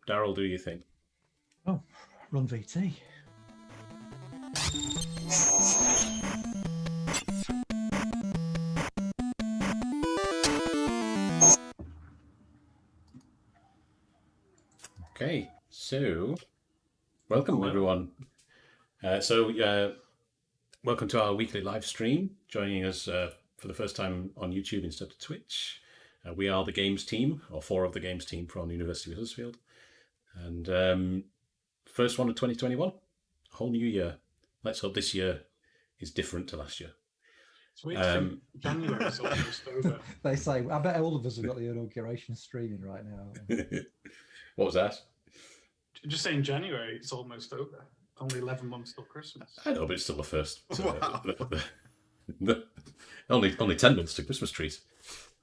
Daryl, do you think? Oh, run VT. Okay, so welcome Hello. everyone. Welcome to our weekly live stream. Joining us for the first time on YouTube instead of Twitch. We are the games team, or four of the games team from the University of Huddersfield. And first one of 2021, whole new year. Let's hope this year is different to last year. It's weird to think January's almost over. They say, I bet all of us have got the inauguration streaming right now. What was that? Just saying January, it's almost over. Only 11 months till Christmas. I know, but it's still the first. Wow. Only 10 months to Christmas trees.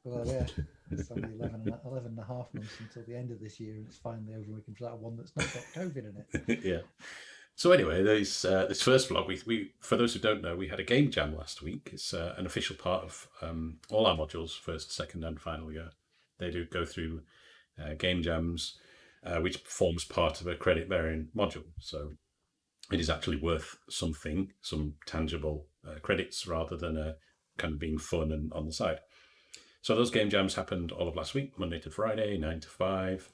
Well, yeah, it's only 11 and a half months until the end of this year, and it's finally over. And we can try one that's not got COVID in it. Yeah. So anyway, this first vlog, we for those who don't know, we had a game jam last week. It's an official part of all our modules, first, second, and final year. They do go through game jams, which forms part of a credit-bearing module. So it is actually worth something, some tangible credits, rather than kind of being fun and on the side. So those game jams happened all of last week, Monday to Friday, 9 to 5,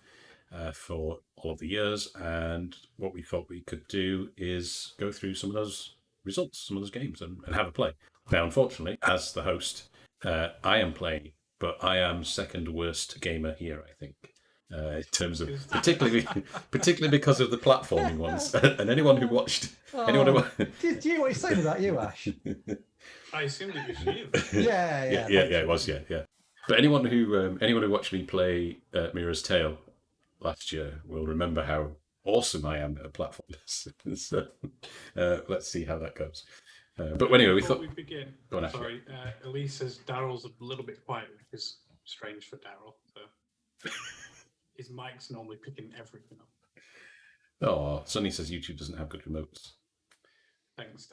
for all of the years. And what we thought we could do is go through some of those results, some of those games, and have a play. Now, unfortunately, as the host, I am playing, but I am second worst gamer here, I think. In terms of particularly because of the platforming ones, and anyone who watched, Did you what you're saying about you, Ash? I assumed it was you. Yeah, it was, yeah. But anyone who watched me play Mirror's Tale last year will remember how awesome I am at platformers. So let's see how that goes. But anyway, Before we begin, Go on, Ash. sorry, Elise says Daryl's a little bit quiet, which is strange for Daryl. So his mic's normally picking everything up. Oh, Sonny says YouTube doesn't have good remotes. Thanks,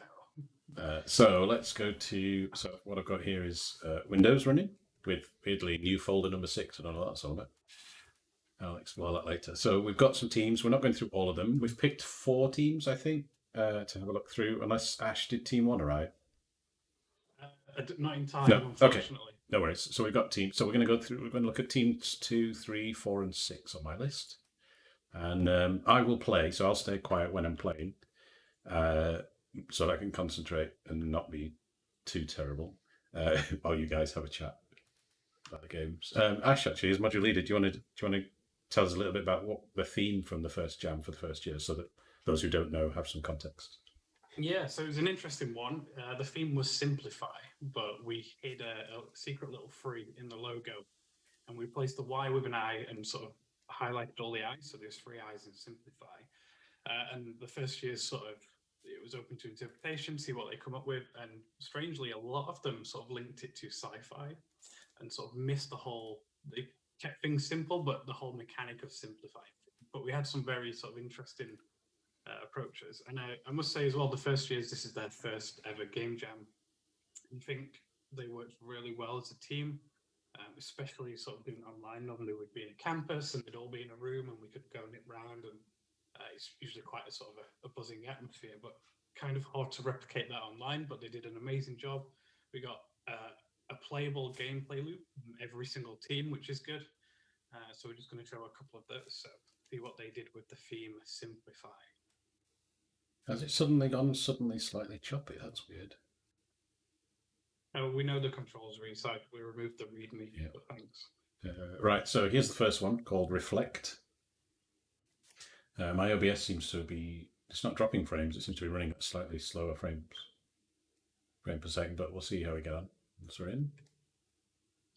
Daryl. So let's go to. So what I've got here is Windows running with weirdly new folder number 6 and all that sort of it. I'll explore that later. So we've got some teams. We're not going through all of them. We've picked 4 teams, I think, to have a look through. Unless Ash did team 1, all right? Not in time, No, okay. unfortunately. No worries. So we've got teams. So we're going to go through. We're going to look at teams 2, 3, 4, and 6 on my list. And I will play. So I'll stay quiet when I'm playing, so that I can concentrate and not be too terrible while you guys have a chat about the games. Ash, actually, as module leader, do you want to tell us a little bit about what the theme from the first jam for the first year, so that those who don't know have some context? Yeah, so it was an interesting one. The theme was simplify, but we hid a secret little free in the logo, and we placed the Y with an I and sort of highlighted all the I's. So there's 3 I's in simplify. And the first year it was open to interpretation, see what they come up with. And strangely, a lot of them sort of linked it to sci-fi and sort of missed they kept things simple, but the whole mechanic of simplifying. But we had some very sort of interesting approaches. And I must say as well, the first years, this is their first ever game jam. I think they worked really well as a team, especially sort of doing online. Normally we'd be in a campus and they'd all be in a room and we could go nip round, and it's usually quite a sort of a buzzing atmosphere, but kind of hard to replicate that online. But they did an amazing job. We got a playable gameplay loop from every single team, which is good. So we're just going to show a couple of those. So see what they did with the theme simplify. Has it suddenly gone slightly choppy? That's weird. We know the controls are inside. We removed the README, Yeah. but thanks. Right, so here's the first one called Reflect. My OBS seems to be, it's not dropping frames, it seems to be running at slightly slower frame per second, but we'll see how we get on once we're in.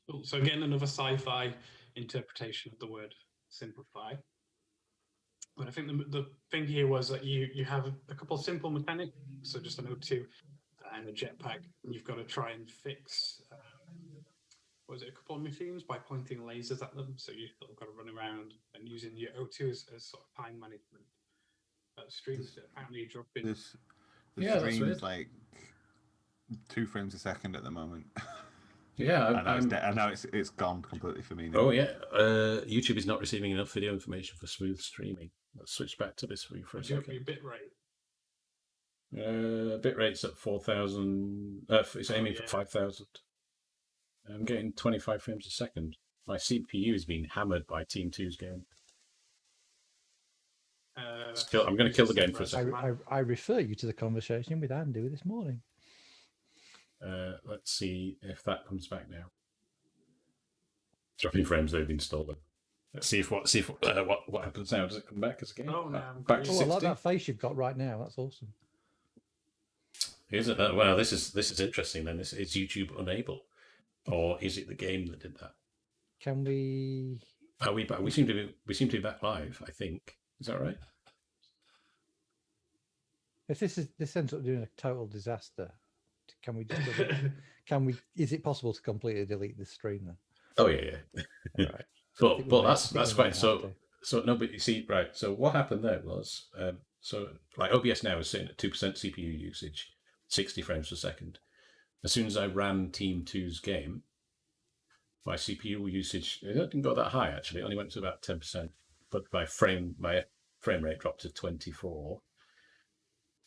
Cool. So again, another sci-fi interpretation of the word simplify. But I think the thing here was that you have a couple of simple mechanics, so just an O2 and a jetpack, and you've got to try and fix a couple of machines by pointing lasers at them. So you've got to run around and using your O2 as sort of time management. Streams apparently dropping. The stream's like 2 frames a second at the moment. Yeah, I know it's gone completely for me now. Oh yeah, YouTube is not receiving enough video information for smooth streaming. Let's switch back to this for you for a second. Bit rate. Bitrate's at 4,000. It's aiming for 5,000. I'm getting 25 frames a second. My CPU is being hammered by Team 2's game. I'm going to kill the game for a second. I refer you to the conversation with Andy this morning. Let's see if that comes back now. Dropping frames they've been stolen. Let's see what happens now. Does it come back as a game? Oh, no. Back to 60? I like that face you've got right now. That's awesome. Is it? Well, this is interesting. Then is YouTube unable, or is it the game that did that? Can we? Are we back? We seem to be back live. I think. Is that right? If this ends up doing a total disaster, can we just is it possible to completely delete this stream then? Oh yeah. All right. but that's quite so. So no, but you see, right. So what happened there was, so like OBS now is sitting at 2% CPU usage, 60 frames per second. As soon as I ran Team 2's game, my CPU usage it didn't go that high actually. It only went to about 10%. But my frame rate dropped to 24.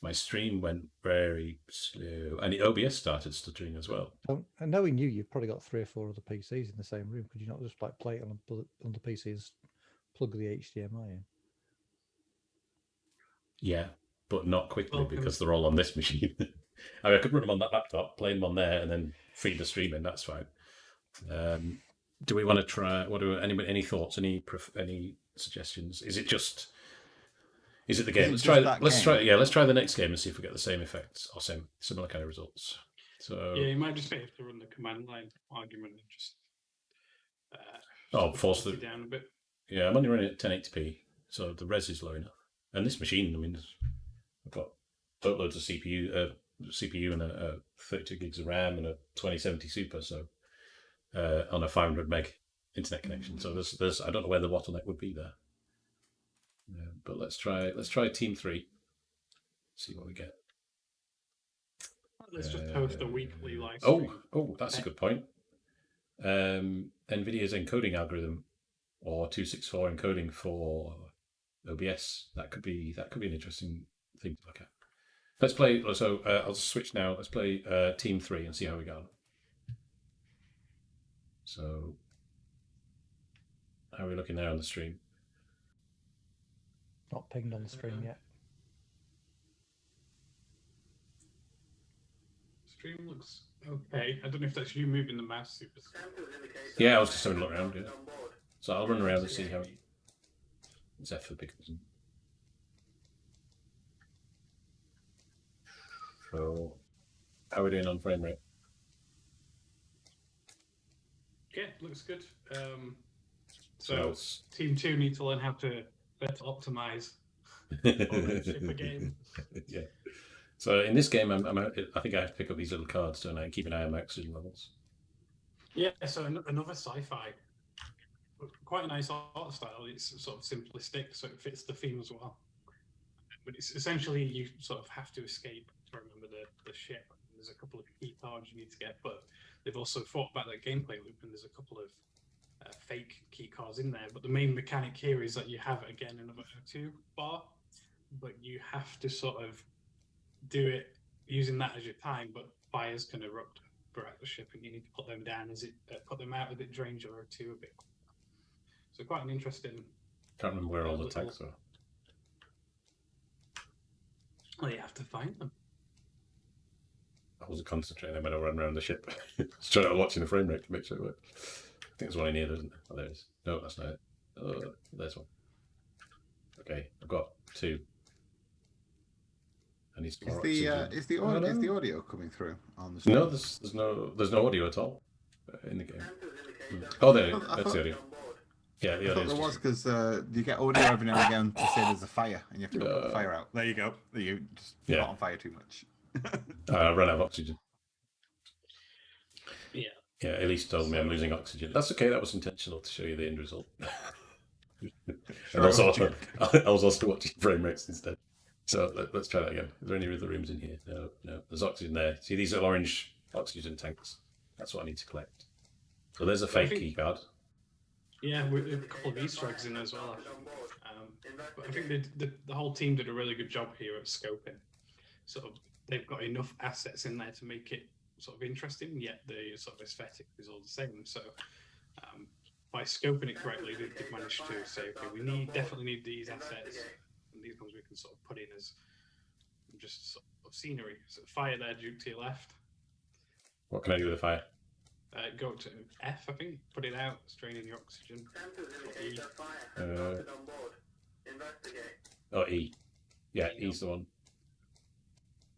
My stream went very slow, and the OBS started stuttering as well. And knowing you've probably got 3 or 4 other PCs in the same room. Could you not just like play it on the PC and plug the HDMI in? Yeah, but not quickly because they're all on this machine. I mean, I could run them on that laptop, play them on there, and then feed the stream in. That's fine. Do we want to try? Any thoughts? Any suggestions? Is it the game? Let's try the next game and see if we get the same effects or similar kind of results. So yeah, you might just have to run the command line argument and just force it down a bit. Yeah, I'm only running at 1080p, so the res is low enough. And this machine, I mean, I've got boatloads of CPU and a 32 gigs of RAM and a 2070 Super, so on a 500 meg internet connection. So there's I don't know where the bottleneck would be there. Yeah, but let's try Team 3. See what we get. Let's just post a weekly live stream. Oh, that's a good point. NVIDIA's encoding algorithm, or 264 encoding for OBS. That could be an interesting thing to look at. Let's play. So I'll switch now. Let's play Team 3 and see how we go. So, how are we looking there on the stream? Not pinged on the stream yet. Stream looks okay. I don't know if that's you moving the mouse super. Yeah, I was just having a look around. Yeah. So I'll run around and see how it's F for pickles. So, how are we doing on frame rate? Yeah, looks good. So Team 2 need to learn how to better optimize ownership a game. Yeah. So in this game, I think I have to pick up these little cards, don't I, and keep an eye on my oxygen levels. Yeah, so another sci-fi. Quite a nice art style. It's sort of simplistic, so it fits the theme as well. But it's essentially you sort of have to escape to remember the ship. There's a couple of key cards you need to get, but they've also thought about that gameplay loop, and there's a couple of fake key cards in there. But the main mechanic here is that you have, again, another O2 bar, but you have to sort of do it using that as your time, but fires can erupt throughout the ship, and you need to put them down put them out as it drains your O2 a bit. So quite an interesting. Can't remember where all the tags are. Well, you have to find them. I wasn't concentrating when I ran around the ship. I was trying to watching the frame rate to make sure it worked. I think there's one in here, isn't there? Oh, there it is. No, that's not it. Oh, there's one. Okay, I've got 2. I need some more oxygen. Is the audio coming through on the stream? No, there's no audio at all in the game. Oh, that's the audio. Yeah, the I audio. thought there was, because you get audio every now and again to say there's a fire and you have to put the fire out. There you go. You just not on fire too much. I ran out of oxygen. Yeah. Yeah, Elise told me I'm losing oxygen. That's okay. That was intentional to show you the end result. And also, I was also watching frame rates instead. So let's try that again. Is there any other rooms in here? No. There's oxygen there. See these little orange oxygen tanks? That's what I need to collect. So there's a fake key card. Yeah, with a couple of Easter eggs in as well. But I think the whole team did a really good job here at scoping. Sort of, they've got enough assets in there to make it sort of interesting, yet the sort of aesthetic is all the same. So by scoping it correctly, they've managed to say, okay, we definitely need these assets, and these ones we can sort of put in as just sort of scenery. So fire there, Duke, to your left. What can I do with the fire? Go to F, I think. Put it out, straining your oxygen. E. Oh, E. Yeah, E's the one.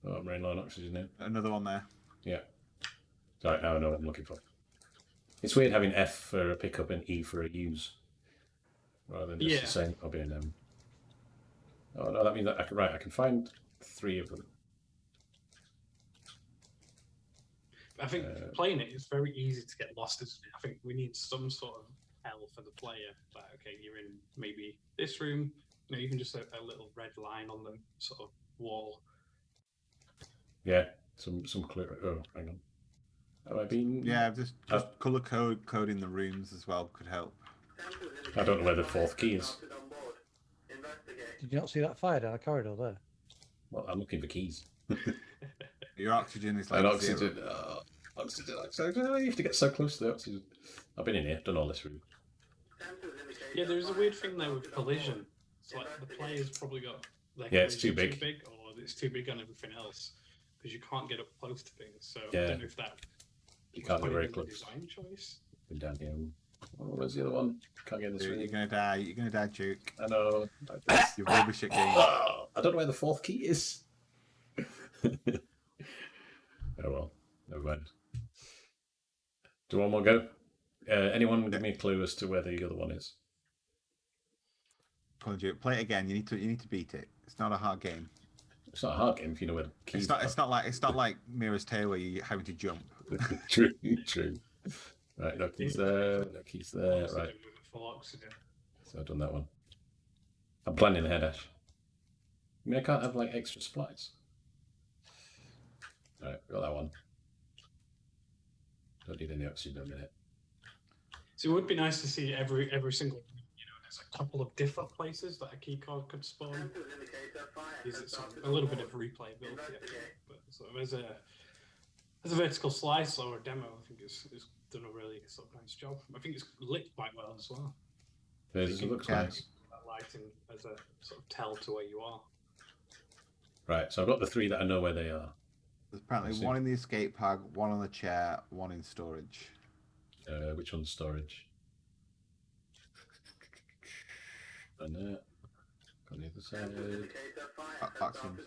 Oh, I'm running low on oxygen now. Another one there. Yeah. Sorry, now I know what I'm looking for. It's weird having F for a pickup and E for a use, rather than just the same. I'll be in them. Oh no, that means that I can find 3 of them. I think playing it is very easy to get lost, isn't it? I think we need some sort of tell for the player. Like, okay, you're in maybe this room. You know, even just a little red line on the sort of wall. Yeah, some clue. Oh, hang on. Have I been? Yeah, just colour coding the rooms as well could help. I don't know where the 4th key is. Did you not see that fire down the corridor there? Well, I'm looking for keys. Your oxygen is like And oxygen. zero. Oxygen. Oh, you have to get so close to the oxygen. I've been in here, done all this room. Yeah, there's a weird thing there with collision. It's like the player's probably got their it's too big. or it's too big on everything else because you can't get up close to things. So Yeah. I don't know if that You can't get very was a close. design choice. Been down here. Oh, where's the other one? Can't get in this Dude, room. you're gonna die. You're gonna die, Duke. I know. You're rubbish at games. Oh, I don't know where the 4th key is. Oh well, never mind. Do one more go? Anyone give me a clue as to where the other one is? Come on, Duke. Play it again. You need to beat it. It's not a hard game. It's not a hard game if you know where the keys are. It's not like Mirror's Tale where you're having to jump. True. Right, no keys there. No keys there. Oxygen Right. with a full oxygen. So I've done that one. I'm planning ahead, Ash. I mean, I can't have like extra supplies. All right, got that one. Don't need any oxygen in a minute. So it would be nice to see every single, there's a couple of different places that a key card could spawn. Is it a little bit of replayability? I think. But sort of as a vertical slice or a demo, I think it's done a really sort of nice job. I think it's lit quite well as well. It looks nice. That lighting as a sort of tell to where you are. Right, so I've got the 3 that I know where they are. There's apparently one in the escape pod, one on the chair, one in storage. Which one's storage? And there. On the other side. Oxygen.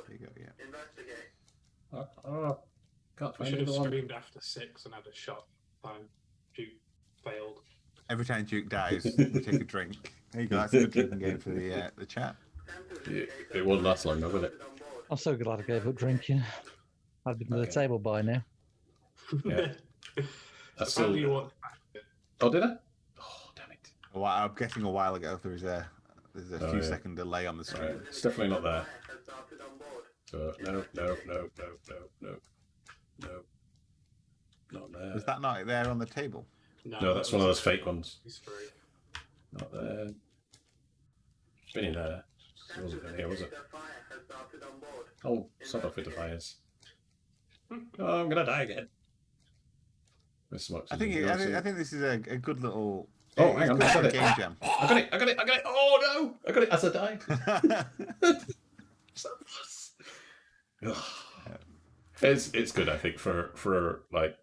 There you go. Yeah. Can't I find should the have other one. screamed after 6 and had a shot. Time. Duke failed. Every time Duke dies, we take a drink. There you go. That's a good drinking game for the chat. It won't last long, though, will it? I'm so glad I gave up drinking. I'd be to the table by now. Yeah. That's So still. you want Oh, did I? Oh, damn it! I'm guessing a while ago there's a few yeah. second delay on the screen. Right. It's definitely not there. So no. Not there. Was that not there on the table? No, that's one of those fake ones. He's free. Not there. It's been in there. It wasn't in here, was it? Oh, sod off with the fires. Oh, I'm gonna die again. Where's some I oxygen? think this is a good little. Oh, hang on, it's I good said for it. a game jam. I got it! Oh no! I got it as I died. So close. It's good, I think, for like,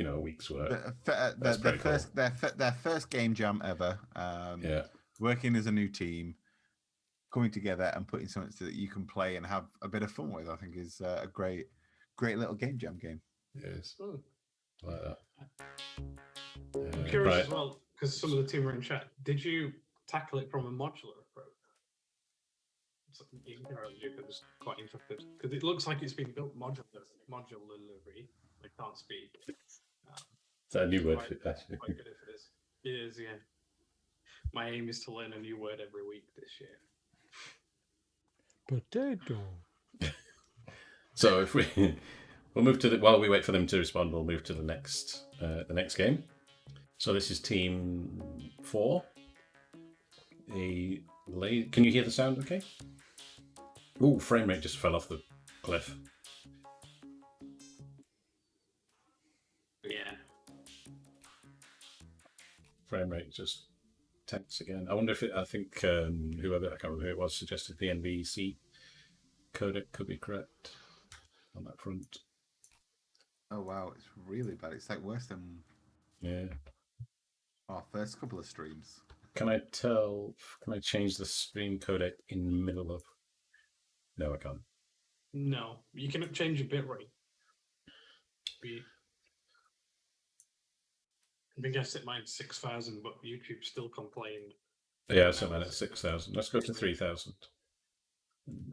a week's work. Their first game jam ever. Yeah. Working as a new team, coming together and putting something so that you can play and have a bit of fun with, I think is a great little game jam game. It is. Oh. Like that. I'm curious as well, because some of the team are in chat. Did you tackle it from a modular approach? I was quite interested because it looks like it's been built modularly. I can't speak. Is that a new word for that? Quite good if it is. It is, yeah. My aim is to learn a new word every week this year. Potato. So if we We'll move to while we wait for them to respond. We'll move to the next game. So this is Team 4. Can you hear the sound? Okay. Ooh, frame rate just fell off the cliff. Yeah. Frame rate just tense again. I wonder if I think whoever, I can't remember who it was, suggested the NVC codec could be correct on that front. Oh wow, it's really bad. It's like worse than our first couple of streams. Can I change the stream codec in the middle of? No, I can't. No, you can change your bitrate. I guess it mine's 6,000, but YouTube still complained. Yeah, so man, it's 6,000. Let's go to 3,000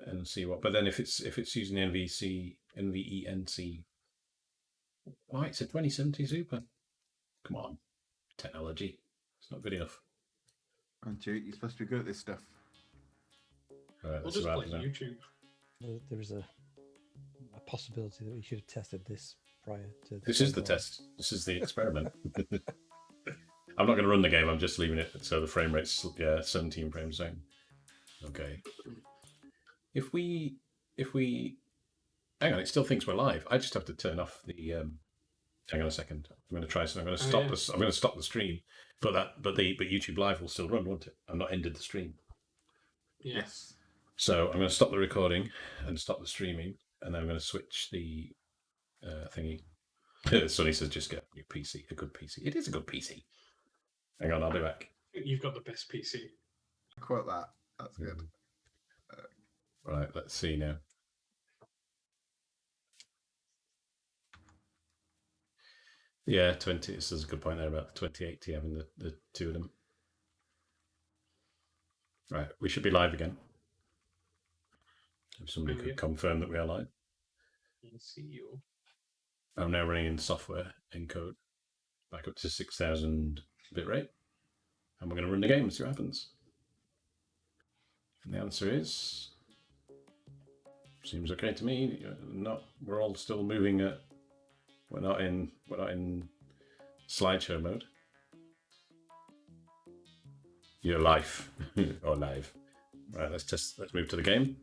and see what. But then if it's using NVENC, why it's a 2070 Super? Come on, technology. It's not good enough. Aren't you? You're supposed to be good at this stuff. Right, We'll let's see just what play happens now. YouTube. There is a possibility that we should have tested this prior to. This is the test. This is the experiment. I'm not going to run the game. I'm just leaving it so the frame rate's 17 frames down. Okay. If we hang on, it still thinks we're live. I just have to turn off the. Hang on a second. I'm going to try something. I'm going to stop this. I'm going to stop the stream, but YouTube Live will still run, won't it? I've not ended the stream. Yes. So I'm going to stop the recording and stop the streaming, and then I'm going to switch the thingy. Sonny says, "Just get a new PC, a good PC." It is a good PC. Hang on, I'll be back. You've got the best PC. Quote that. That's good. Right, let's see now. Yeah, 20. This is a good point there about the 2080 having the two of them. Right, we should be live again. If somebody could confirm that we are live. See you. I'm now running in software encode back up to 6,000 bitrate. And we're going to run the game and see what happens. And the answer is... Seems okay to me. We're all still moving at... We're not in slideshow mode. You're live. Or live. Right, let's move to the game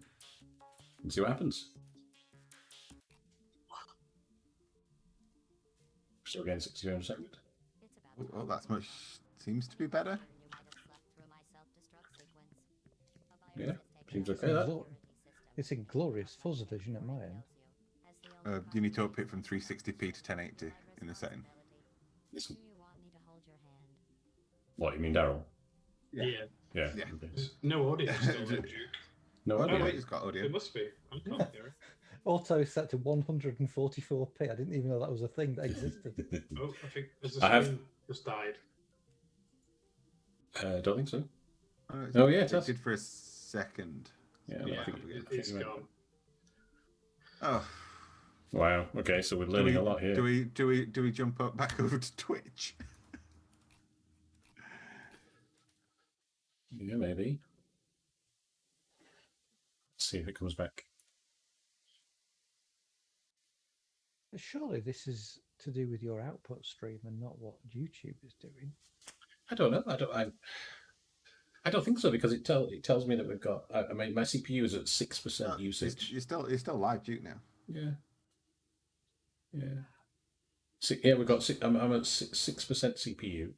and see what happens. Still getting 60 frames a second. Oh, that's much. Seems to be better. Yeah, seems okay. That. It's in glorious fuzz vision at my end. You need to up it from 360p to 1080 in the setting. Listen. What, you mean Daryl? Yeah. Yeah. Yeah. Okay. There's no audio still, Duke. No Oh, idea. wait, it's got audio. It must be. I can't hear it. Auto set to 144p. I didn't even know that was a thing that existed. Oh, I think there's a I screen just died. Don't think so. Oh, yeah, it it does. did for a second. Yeah, Yeah, I think it's gone. Oh, wow. Okay, so we're learning a lot here. Do we jump up back over to Twitch? Yeah, maybe. Let's see if it comes back. Surely this is to do with your output stream and not what YouTube is doing. I don't know. I don't think so because it tells me that we've got. I mean, my CPU is at 6% usage. You're still live, Duke, now. Yeah. Yeah, we've got. I'm at 6% CPU.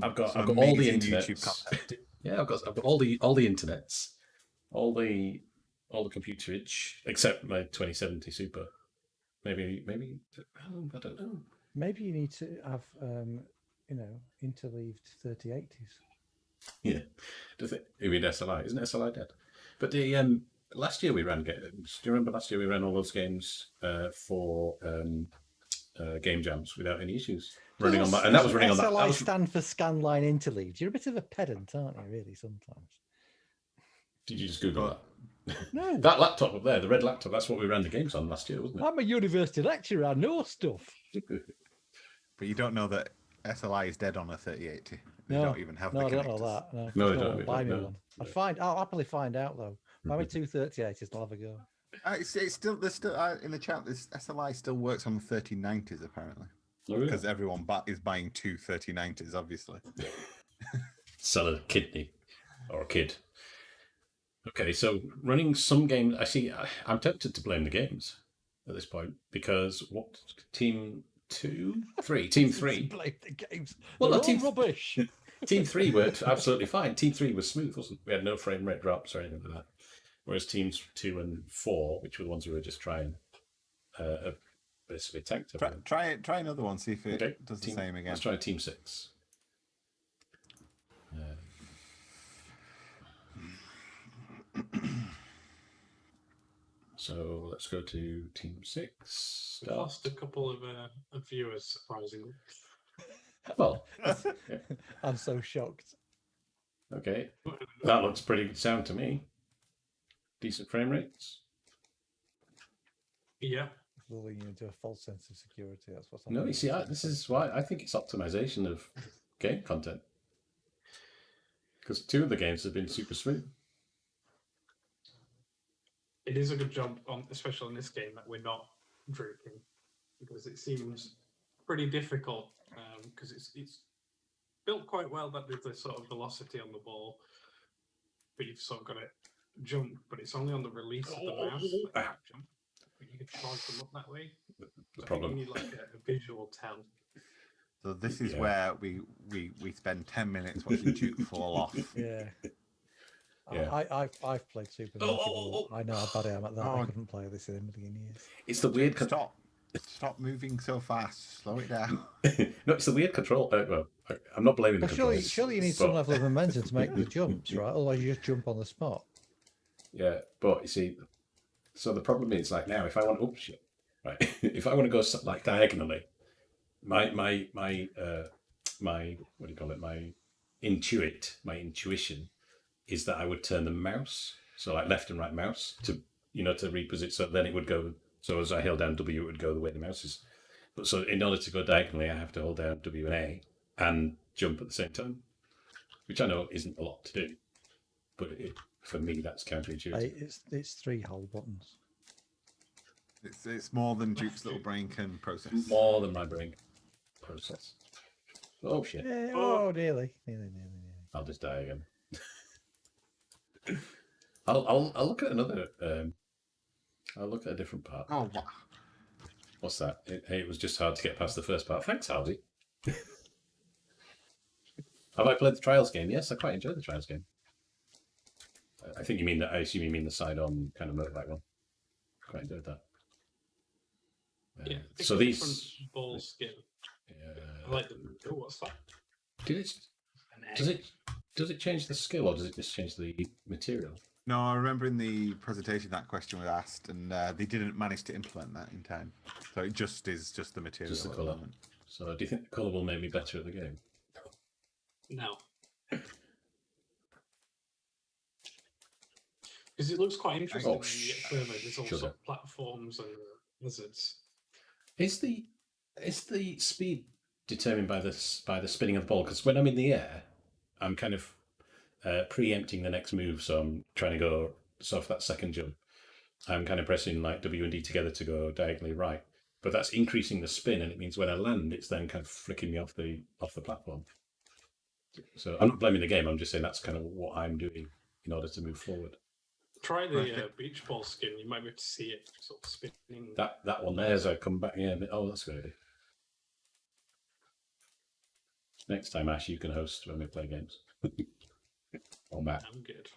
I've got all the internets. YouTube Yeah, I've got all the internets, all the computerage except my 2070 Super. Maybe I don't know. Maybe you need to have interleaved 3080s. Yeah, does it? You mean SLI? Isn't SLI dead? But the last year we ran games. Do you remember last year we ran all those games for game jams without any issues running on that, and that was running on that. SLI stand for scanline interleaved. You're a bit of a pedant, aren't you? Really, sometimes. Did you just Google that? No, That laptop up there, the red laptop. That's what we ran the games on last year, wasn't it? I'm a university lecturer. I know stuff. But you don't know that SLI is dead on a 3080. They No, don't even have no, the I don't know connectors. that. No, they No, don't, buy me no. one. I'll happily find out though. Buy me two 3080s. I'll have a go. It's still there's still in the chat. This SLI still works on 3090s apparently Oh, really? because everyone is buying two 3090s, obviously. Sell a kidney or a kid. Okay, so running some games, I'm tempted to blame the games at this point because what team 3? Team 3. Blame the games. Well, They're no, all rubbish. Team 3 worked absolutely fine. Team 3 was smooth, wasn't it? We had no frame rate drops or anything like that. Whereas teams 2 and 4, which were the ones we were just trying, basically tanked everything. Try another one. See if it Okay, does the same again. Let's try team 6. So let's go to team 6. We've lost a couple of viewers, surprisingly. Well, I'm so shocked. okay. That looks pretty sound to me. Decent frame rates. Yeah. Lulling you into a false sense of security. That's what's No, you see, this is why I think it's optimization of game content. Because 2 of the games have been super smooth. It is a good job, especially in this game, that we're not drinking, because it seems pretty difficult. Because it's built quite well, that with the sort of velocity on the ball, but you've sort of got to jump, but it's only on the release of the mouse that you can jump. But you can charge them up that way. The problem. You need like a visual tell. So this is where we spend 10 minutes watching Duke fall off. Yeah. Yeah. I've played Super Mario. I know how bad I am at that. I couldn't play this in a million years. It's the weird. Stop moving so fast. Slow it down. No, it's the weird control. Well, I'm not blaming the controls. Surely you need some level of momentum to make the jumps, right? Otherwise, you just jump on the spot. Yeah, but you see, so the problem is like now, if I want, right, if I want to go like diagonally, my what do you call it? My intuition is that I would turn the mouse, so like left and right mouse, to reposition, so then it would go. So as I held down W, it would go the way the mouse is. But so in order to go diagonally, I have to hold down W and A and jump at the same time, which I know isn't a lot to do, but for me that's counterintuitive. It's 3 whole buttons. It's more than Duke's little brain can process. More than my brain can process. Oh shit! Yeah, nearly. I'll just die again. I'll look at another. I'll look at a different part. Oh, wow. What's that? It was just hard to get past the first part. Thanks, Howdy. Have I played the Trials game? Yes, I quite enjoyed the Trials game. I think you mean that. I assume you mean the side-on kind of motorbike one. Quite enjoyed that. Yeah. So these ball skin. Yeah. I like them. Oh, what's that? Does it change the skill or does it just change the material? No, I remember in the presentation that question was asked, and they didn't manage to implement that in time. So it just is just the material. Just the colour. So do you think the colour will make me better at the game? No. Because it looks quite interesting when you get further. There's all sort of platforms and lizards. Is the speed determined by the spinning of the ball? Because when I'm in the air, I'm kind of preempting the next move, so I'm trying to go for that second jump. I'm kind of pressing like W and D together to go diagonally right, but that's increasing the spin, and it means when I land, it's then kind of flicking me off the platform. So I'm not blaming the game. I'm just saying that's kind of what I'm doing in order to move forward. Try the beach ball skin. You might be able to see it sort of spinning. That one there as I come back. Yeah. Oh, that's a good idea. Next time, Ash, you can host when we play games. Or Matt. I'm good.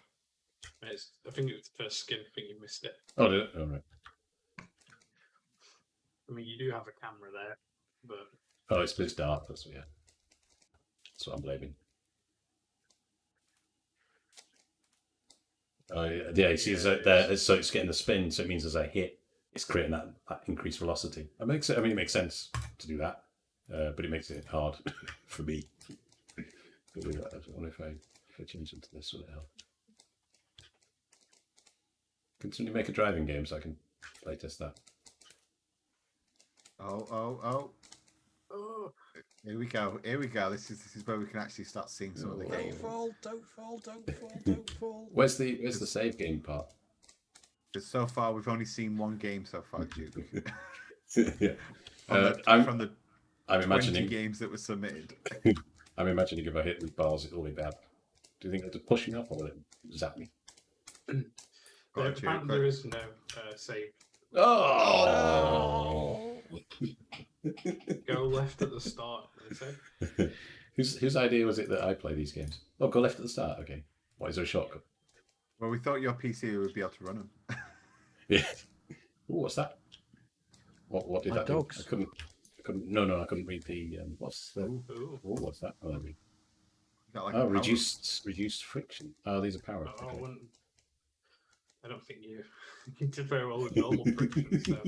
I think it was the first skin. I think you missed it. Oh, did it? All right. I mean, you do have a camera there, but It's dark. That's what I'm blaming. Oh yeah. You see, so it's getting the spin. So it means as I hit, it's creating that increased velocity. It makes sense to do that, but it makes it hard for me. I wonder if I change into this, will it help? Can somebody make a driving game so I can play test that? Oh. Here we go. This is where we can actually start seeing some of the game. Don't fall. Where's the save game part? Because so far we've only seen one game so far, Duke. Yeah. From the I'm 20 imagining games that were submitted. I'm imagining if I hit with balls, it'll be bad. Do you think it'll push me off or will it zap me? Apparently there is no save. Oh! Go left at the start, they say. Whose idea was it that I play these games? Oh, go left at the start. Okay. What is there a shortcut? Well, we thought your PC would be able to run them. Yeah. Ooh, what's that? What did My that dogs. do? I couldn't. No, I couldn't read the. What's the? Ooh. Oh, what's that? Oh, there we Got like go. a Oh, power- reduced friction. Oh, these are power. Oh, Okay. I don't think you did very well with normal friction. So.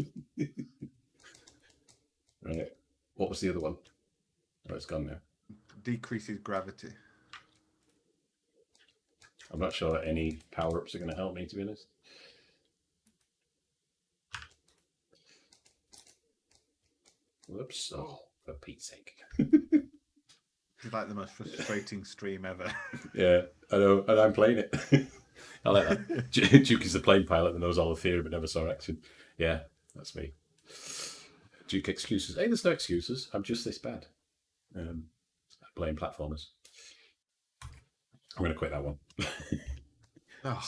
Right. What was the other one? Oh, it's gone now. decreases gravity. I'm not sure any power-ups are going to help me, to be honest. Whoops. Oh, for Pete's sake. It's like the most frustrating stream ever. Yeah, I know, and I'm playing it. I like that. Duke is the plane pilot that knows all the theory but never saw action. Yeah, that's me. Duke excuses. Hey, there's no excuses. I'm just this bad. Playing platformers. I'm going to quit that one. Oh.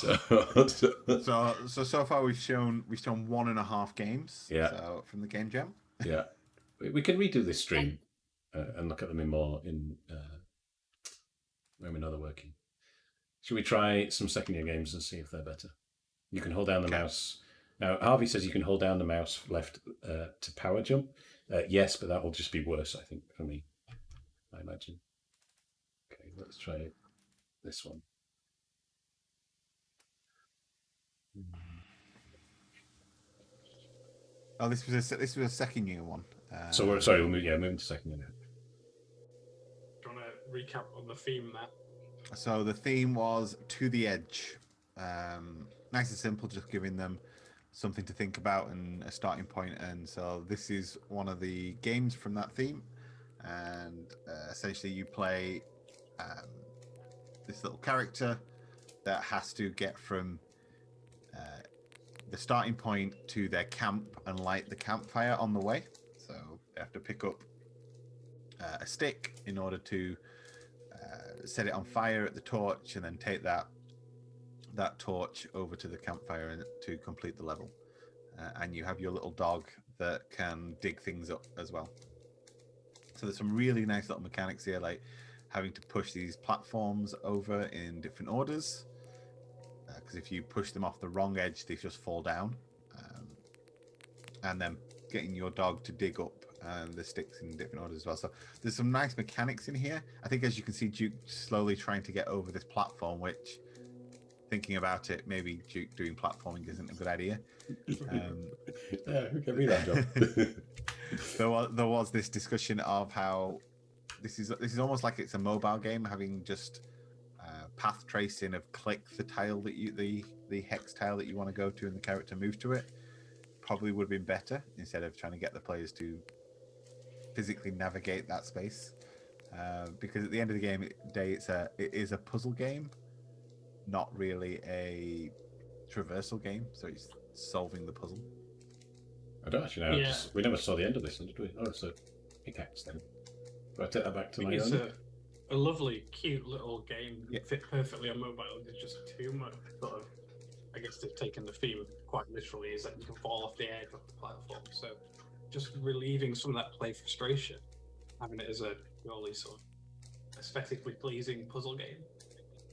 So far we've shown 1.5 games. Yeah. So from the game jam. Yeah, we can redo this stream and look at them in more when we know they're working. Should we try some second year games and see if they're better? You can hold down the mouse. Now Harvey says you can hold down the mouse left to power jump. Yes, but that will just be worse, I think, for me. I imagine. Okay, let's try this one. Oh, this was a second year one. So we're sorry, moving to second year. Do you want to recap on the theme, Matt? So the theme was To the Edge. Nice and simple, just giving them something to think about and a starting point. And so this is one of the games from that theme. And essentially you play this little character that has to get from the starting point to their camp and light the campfire on the way. So they have to pick up a stick in order to set it on fire at the torch and then take that torch over to the campfire to complete the level. And you have your little dog that can dig things up as well. So there's some really nice little mechanics here, like having to push these platforms over in different orders. Because if you push them off the wrong edge, they just fall down. And then getting your dog to dig up the sticks in different orders as well. So there's some nice mechanics in here. I think, as you can see, Duke slowly trying to get over this platform, which, thinking about it, maybe Duke doing platforming isn't a good idea. Yeah, who gave me that job? There was this discussion of how this is almost like it's a mobile game, having just path tracing of click the tile that the hex tile that you want to go to and the character move to it. Probably would have been better instead of trying to get the players to physically navigate that space, because at the end of the day it is a puzzle game, not really a traversal game, so it's solving the puzzle. I don't actually know. Yeah. We never saw the end of this one, did we? Oh, it's a pickaxe then. Do I take that back to my It's own? a lovely, cute little game. Yeah. Fit perfectly on mobile. There's just too much sort of. I guess they've taken the theme quite literally, is that you can fall off the edge of the platform. So just relieving some of that play frustration, having it as a really sort of aesthetically pleasing puzzle game.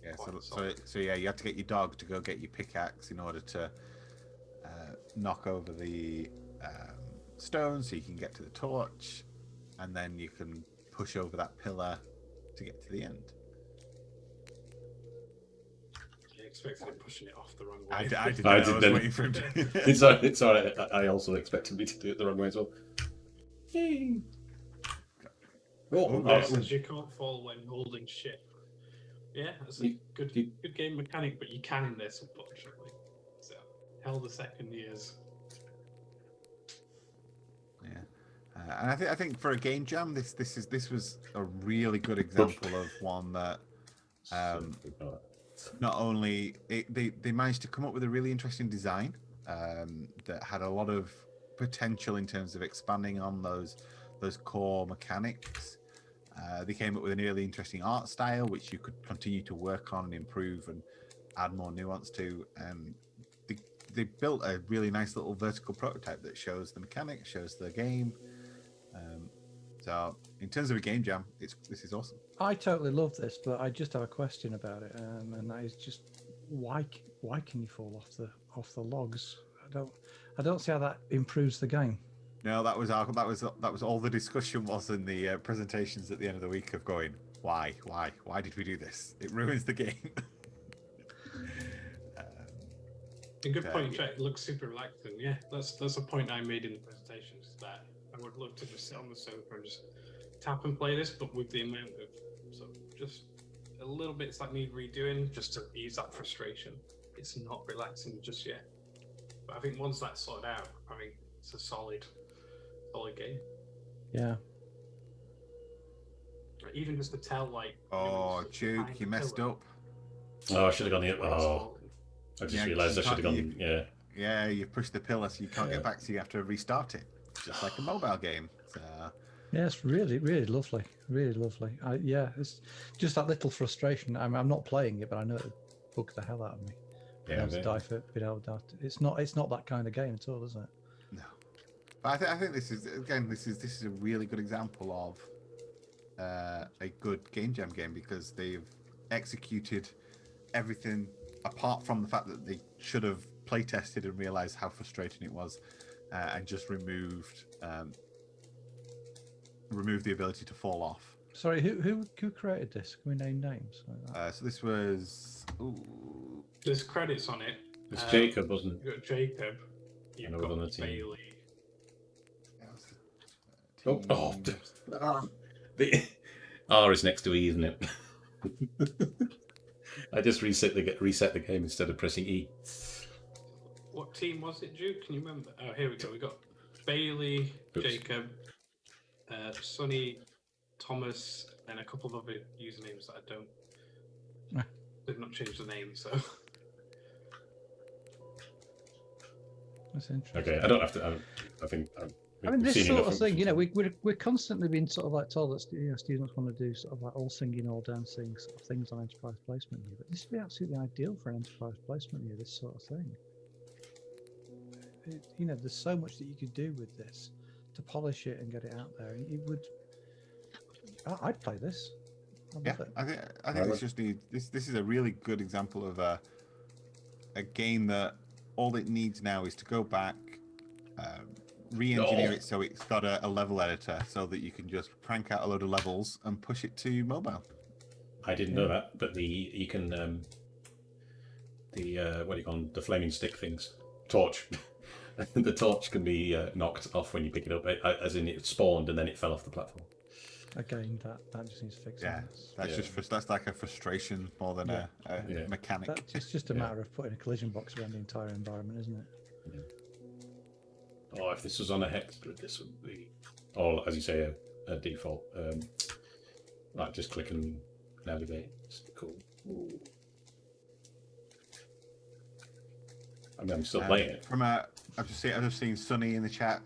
Yeah, Quite so yeah, you have to get your dog to go get your pickaxe in order to knock over the stones so you can get to the torch, and then you can push over that pillar to get to the end. I expected him pushing it off the wrong way. I did. I I did was then. waiting for him to. It's all right. I also expected me to do it the wrong way as well. Yay. Oh, Yeah, Oh, because you can't fall when holding shift. Yeah, that's a good game mechanic, but you can in this, unfortunately. So, hell the second years. Yeah, and I think for a game jam, this was a really good example of one that not only they managed to come up with a really interesting design, that had a lot of potential in terms of expanding on those core mechanics. They came up with a really interesting art style, which you could continue to work on and improve and add more nuance to. And they built a really nice little vertical prototype that shows the mechanics, shows the game. So in terms of a game jam, this is awesome. I totally love this, but I just have a question about it, and that is just why can you fall off the logs? I don't see how that improves the game. No, that was all the discussion was in the presentations at the end of the week of going, why did we do this? It ruins the game. A good point, Jack. It looks super relaxing. Yeah, that's a point I made in the presentations, that I would love to just sit on the sofa and just tap and play this, but with the amount of sort of just a little bits that need redoing just to ease that frustration. It's not relaxing just yet. But I think once that's sorted out, I mean, it's a solid game. Yeah. Even just to tell, like... Oh, Duke, you messed up. Oh, I should have gone the... Oh, I just realised I should have gone... Yeah, you pushed the pillar so you can't get back, so you have to restart it. Just like a mobile game. So... Yeah, it's really, really lovely. Really lovely. It's just that little frustration. I'm not playing it, but I know it would bug the hell out of me. Yeah, It's not that kind of game at all, is it? No. But I think this is a really good example of a good game jam game, because they've executed everything apart from the fact that they should have play tested and realized how frustrating it was, and just removed the ability to fall off. Sorry, who created this? Can we name names? So this was... There's credits on it. It's Jacob, wasn't it? You've got Jacob. You've on the got team. Bailey. The R is next to E, isn't it? I just reset the game instead of pressing E. What team was it, Duke? Can you remember? Oh, here we go. We got Bailey, Jacob, Sonny, Thomas, and a couple of other usernames that I don't. They've not changed the name, so. That's interesting. Okay, I don't have to. I think. I mean, this sort of thing, we're constantly being sort of like told that students want to do sort of like all singing, all dancing sort of things on enterprise placement here. But this would be absolutely ideal for an enterprise placement here. This sort of thing. There's so much that you could do with this to polish it and get it out there. And it would. I'd play this. Yeah, I think it's just this is a really good example of a game that all it needs now is to go back, re-engineer it so it's got a level editor, so that you can just crank out a load of levels and push it to mobile. I didn't know that, but you can what do you call them? The flaming stick things, torch. The torch can be knocked off when you pick it up, as in it spawned and then it fell off the platform. Again, that just needs fixing. Yeah, that's like a frustration more than a mechanic. It's just a matter of putting a collision box around the entire environment, isn't it? Yeah. Oh, if this was on a hex grid, this would be, or as you say, a default. Like just click and navigate. It's cool. Ooh. I mean, I'm still playing it. I've just seen Sonny in the chat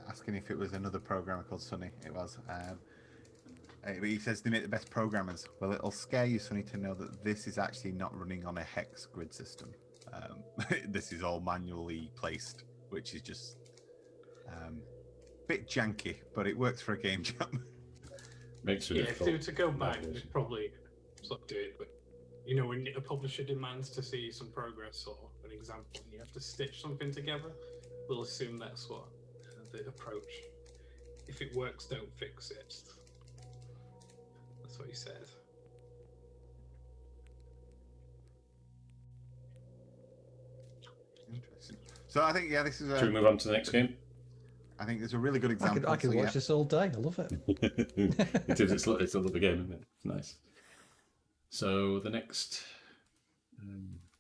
asking if it was another programmer called Sonny. It was. He says they make the best programmers. Well, it'll scare you, Sonny, to know that this is actually not running on a hex grid system. This is all manually placed, which is just a bit janky, but it works for a game jam. Makes it if they were to go back, they'd probably sort of do it. But when a publisher demands to see some progress or an example, and you have to stitch something together, we'll assume that's what the approach. If it works, don't fix it. That's what he said. Interesting. So I think this is. Should we move on to the next game? I think it's a really good example. I could watch this all day. I love it. It is. It's a lovely game, isn't it? It's nice. So the next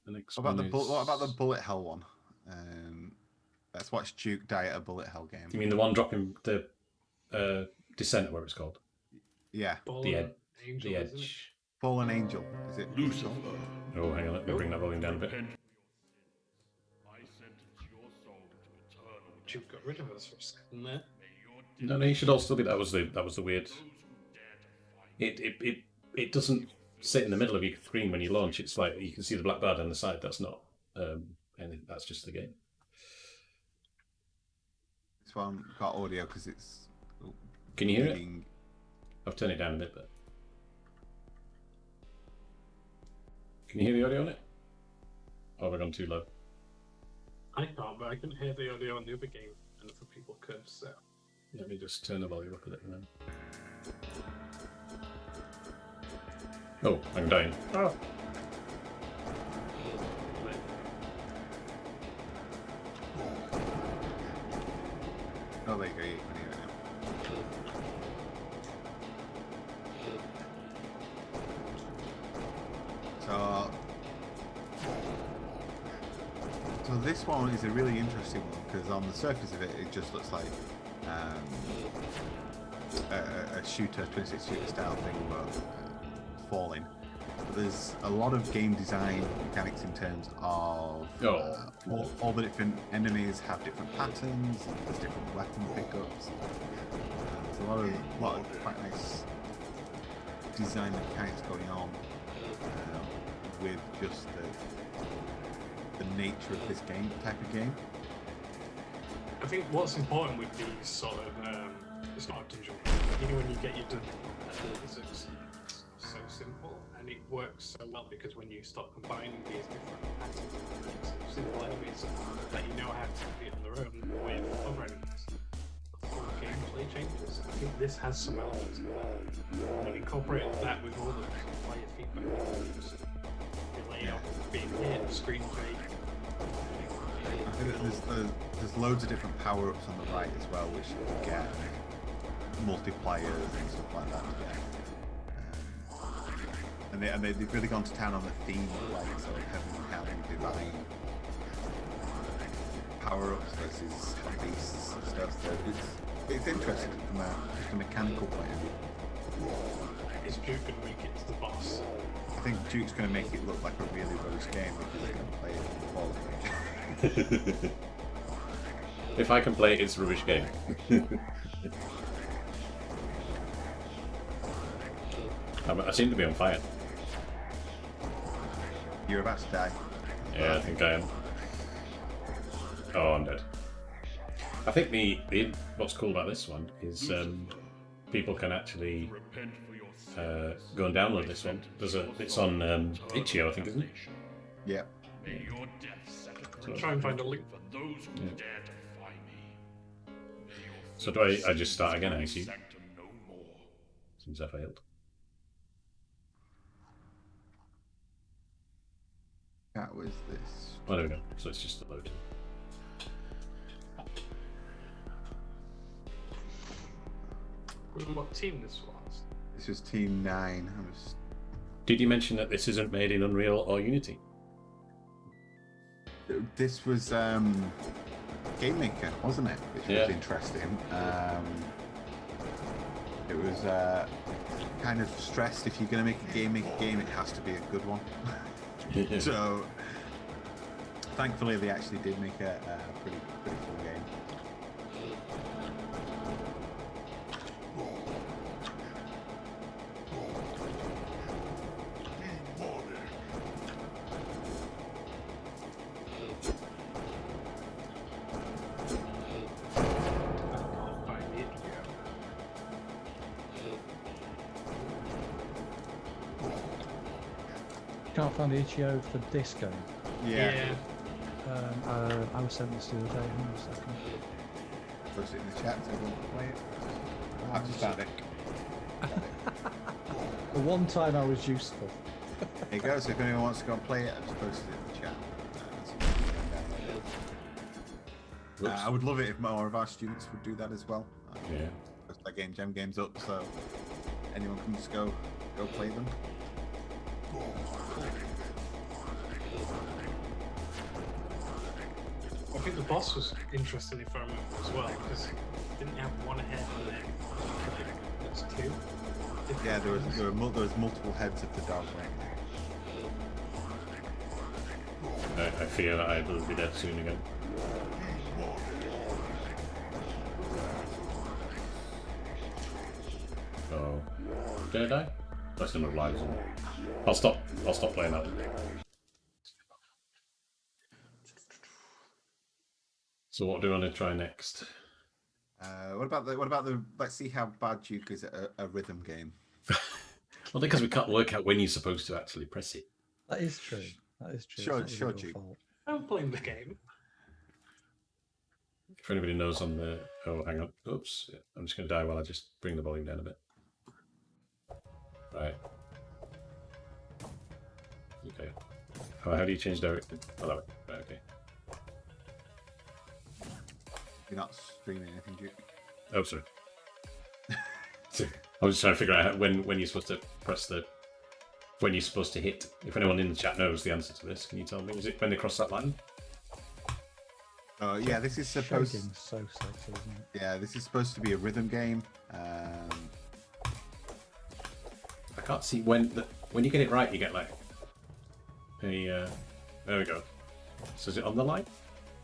What about the bullet hell one? Let's watch Duke die at a bullet hell game. You mean the one dropping the Descent, or whatever it's called? Yeah. The Edge. Fallen Angel. Is it Lucifer? Oh, hang on. Let me bring that volume down a bit. got rid of us for a second there. No, you should all still be. That was the weird. It doesn't sit in the middle of your screen when you launch. It's like you can see the black bar on the side. That's not anything. That's just the game. This one got audio because it's. Can you hear it? I've turned it down a bit, but can you hear the audio on it? Or have I gone too low? I can't, but I can hear the audio on the other game, and other people could. So let me just turn the volume up a little then. Oh, I'm dying. Oh. Oh, there you go. You can hear it now. So this one is a really interesting one because on the surface of it, it just looks like a shooter, 26 shooter style thing, but falling. But there's a lot of game design mechanics in terms of all the different enemies have different patterns. There's different weapon pickups. There's a lot of quite nice design mechanics going on with just the nature of this type of game. I think what's important with these sort of it's not a dungeon. You know when you get your dungeon, it's so simple and it works so well because when you start combining these different patterns, simple enemies that you know how to be on their own with other enemies, the full gameplay changes. I think this has some elements of that. And incorporate that with all the player feedback. The layout being hit, screen fade. I think there's loads of different power-ups on the right as well, which you can get multipliers and stuff like that to get. And they've really gone to town on the theme of like sort of heaven, hell, and divine power-ups versus beasts and stuff. So it's interesting from just a mechanical point of view. Is Duke going to make it to the boss? I think Duke's going to make it look like a really rubbish game because they're going to play it quality. If I can play it, it's a rubbish game. I seem to be on fire. You're about to die. Yeah, I think I am. Oh, I'm dead. I think the what's cool about this one is people can actually go and download this one. It's on itch.io, I think, isn't it? Yeah. So try and find a link. Yeah. So do I just start again, I see? Since I failed. That was this. Oh, there we go. So it's just the load. What team this was? This was Team 9. Did you mention that this isn't made in Unreal or Unity? This was Game Maker, wasn't it? Which was interesting. It was kind of stressed if you're going to make a Game Maker game, it has to be a good one. So, thankfully, they actually did make a pretty cool game. Can't find the itch.io for this game. Yeah. I was sent this the other day. Hang on a second. Post it in the chat so everyone can play it. I've just found it. The one time I was useful. There you go. So if anyone wants to go and play it, I've just posted it in the chat. I would love it if more of our students would do that as well. Yeah. Post that Game Jam games up so anyone can just go play them. I think the boss was interesting if I remember as well, because didn't you have one head and then that's two? Yeah, there was multiple heads of the dog, I fear that I will be dead soon again. Oh, did I die? That's not lives. I'll stop playing that. So what do you want to try next? What about the? Let's see how bad Duke is at a rhythm game. Well, because we can't work out when you're supposed to actually press it. That is true. That is true. Sure, Duke. I'm playing the game. If anybody knows on the... Oh, hang on. Oops. I'm just going to die while I just bring the volume down a bit. Right. Okay. Oh, how do you change direction? Oh, that way. Right, okay. You're not streaming anything, Duke. Oh, sorry. I was just trying to figure out when you're supposed to press the... When you're supposed to hit. If anyone in the chat knows the answer to this, can you tell me? Is it when they cross that line? Yeah, this is supposed. Shaking so sexy, isn't it? Yeah, this is supposed to be a rhythm game. I can't see when you get it right. You get like a. There we go. So is it on the line?